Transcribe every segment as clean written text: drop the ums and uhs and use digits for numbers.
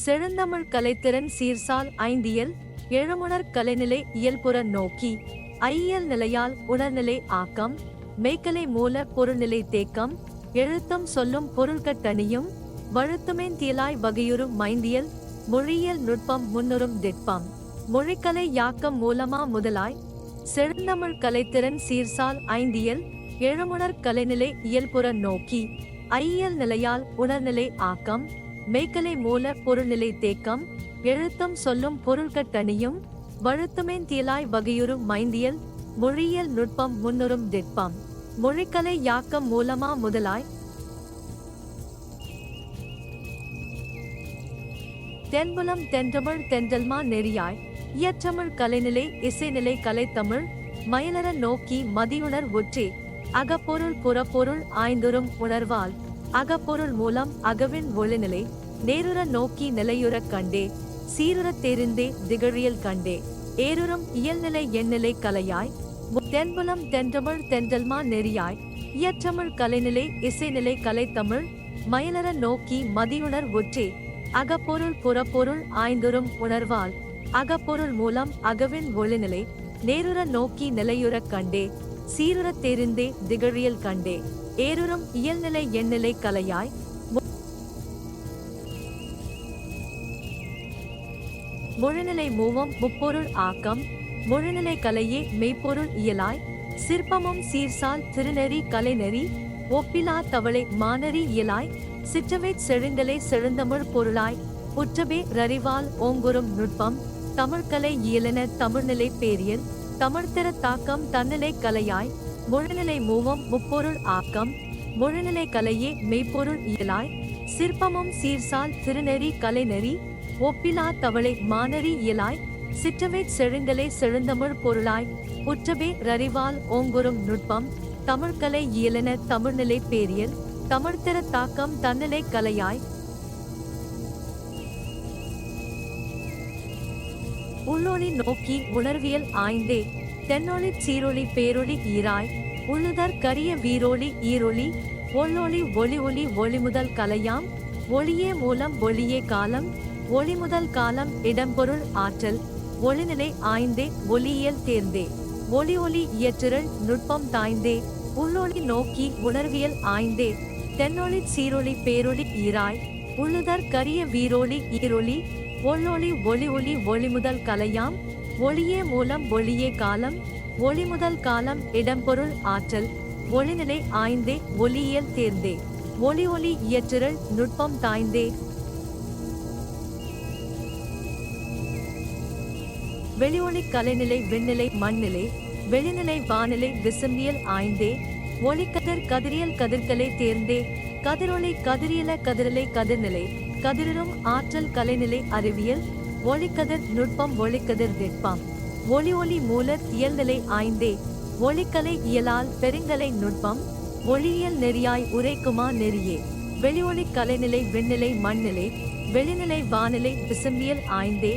செழுந்தமிழ் கலைத்திறன் சீர்சால் ஐந்தியல் எழுமுணர் கலைநிலை இயல்புற நோக்கி ஐயியல் நிலையால் உணர்நிலை ஆக்கம் மெய்க்கலை மூல பொருள்நிலை தேக்கம் எழுத்தும் சொல்லும் பொருள்கட்டணியும் வழுத்துமேன் தியலாய் வகையுறு மைந்தியல் மொழியியல் நுட்பம் முன்னுறும் திட்பம் மொழிக்கலை யாக்கம் மூலமா முதலாய் செழுந்தமிழ் கலைத்திறன் சீர்சால் ஐந்தியல் எழுமுணர் கலைநிலை இயல்புற நோக்கி ஐயியல் நிலையால் உணர்நிலை ஆக்கம் மெய்க்கலை மூல பொருள்நிலை தேக்கம் எழுத்தும் சொல்லும் பொருள்கட்டணியும் வழுத்துமேன் தியலாய் வகையுறு மைந்தியல் மொழியியல் நுட்பம் முன்னுறும் திட்பம் மொழிக்கலை யாக்கம் மூலமா முதலாய் தென்புலம் தென்றமிழ் தென்றல்மா நெறியாய் இயற்றமிழ் கலைநிலை இசைநிலை கலைத்தமிழ் மயிலற நோக்கி மதியுணர் ஒற்றே அகப்பொருள் புறப்பொருள் ஆய்ந்துறும் உணர்வால் அகப்பொருள் மூலம் அகவின் ஒளிநிலை நேருற நோக்கி நிலையுறக் கண்டே சீருறத் தெரிந்தே திகழியல் கண்டே ஏருறும் இயல்நிலை எண்ணிலை கலையாய் தென்புலம் தென்றமிழ் தென்றல்மா நெறியாய் இயற்றமிழ் கலைநிலை இசைநிலை கலைத்தமிழ் மயிலற நோக்கி மதியுணர் ஒற்றே அகப்பொருள் புறப்பொருள் ஆய்ந்துறும் உணர்வால் அகப்பொருள் மூலம் அகவின் ஒளிநிலை நேருற நோக்கி நிலையுறக் கண்டே சீருறத் தெரிந்தே திகழியல் கண்டே ஏருறும் இயல்நிலை எண்ணிலை கலையாய் மொழிநிலை மூவம் முப்பொருள் ஆக்கம் மொழிநிலை கலையே மெய்ப்பொருள் இயலாய் சிற்பமும் சீர்சால் திருநெறி கலைநெறி ஒப்பிலா தவளை மானறி இயலாய் சிற்றவைச் செழுந்தலை செழுந்தமிழ் பொருளாய் உற்றபே ரறிவால் ஓங்குறும் நுட்பம் தமிழ்கலை இயலென தமிழ்நிலை பேரியல் தமிழ்த்திற தாக்கம் தன்னிலை கலையாய் மொழிநிலை மூவம் முப்பொருள் ஆக்கம் மொழிநிலை கலையே மெய்ப்பொருள் இயலாய் சிற்பமும் சீர்சால் திருநெறி கலைநெறி ஒப்பிலா தவளை மானறி இயலாய் சிற்றவைச் செழுந்தலை செழுந்தமிழ் பொருளாய் உற்றபே ரறிவால் ஓங்குறும் நுட்பம் தமிழ்கலை இயலென தமிழ்நிலை பேரியல் தமிழ்த்திற தாக்கம் தன்னிலை கலையாய் உள்ளொளி நோக்கி உணர்வியல் ஆய்ந்தே தென்னொளி சீரொளி பேரொளி ஈராய் உள்ளுதற் கரிய வீரொளி ஈரொளி ஒள்ளொளி ஒளி ஒளி ஒளிமுதல் கலையாம் ஒளியே மூலம் ஒளியே காலம் ஒளிமுதல் காலம் இடம்பொருள் ஆற்றல் ஒளிநிலை ஆய்ந்தே ஒளியியல் தேர்ந்தே ஒளி ஒளி இயற்றிரள் நுட்பம் தாய்ந்தே உள்ளொளி நோக்கி உணர்வியல் ஆய்ந்தே தென்னொளி சீரொளி பேரொளி ஈராய் உள்ளுதற் கரிய வீரொளி ஈரொளி ஒள்ளொளி ஒளி ஒளி ஒளிமுதல் கலையாம் ஒளியே மூலம் ஒளியே காலம் ஒளிமுதல் காலம் இடம்பொருள் ஆற்றல் ஒளிநிலை ஆய்ந்தே ஒளியியல் தேர்ந்தே ஒளி ஒளி இயற்றிரள் நுட்பம் தாய்ந்தே வெளிஒளி கலைநிலை விண்ணிலை மண்ணிலை வெளிநிலை வானிலை விசும்பியல் ஆய்ந்தே ஒளிக்கதிர் கதிரியல் கதிர்கலை தேர்ந்தே கதிரொளி கதிரியல கதிரலை கதிர்நிலை கதிரும் ஆற்றல் கலைநிலை அறிவியல் ஒளிக்கதிர் நுட்பம் ஒளிக்கதிர் திட்பம் ஒளி ஒளி மூல இயல்நிலை ஆய்ந்தே ஒளிக்கலை இயலால் பெருங்கலை நுட்பம் ஒளியியல் நெறியாய் உரைக்குமா நெறியே வெளிஒளி கலைநிலை விண்ணிலை மண்ணிலை வெளிநிலை வானிலை விசும்பியல் ஆய்ந்தே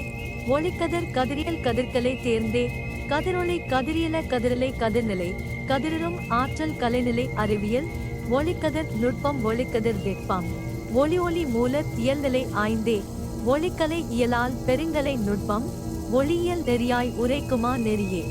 ஒளிக்கதிர் கதிரியல் கதிர்கலை தேர்ந்தே கதிரொளி கதிரியல கதிரலை கதிர்நிலை கதிரும் ஆற்றல் கலைநிலை அறிவியல் ஒளிக்கதிர் நுட்பம் ஒளிக்கதிர் திட்பம் ஒளி ஒளி மூல இயல்நிலை ஆய்ந்தே ஒளிக்கலை இயலால் பெருங்கலை நுட்பம் ஒளியியல் நெறியாய் உரைக்குமா நெறியே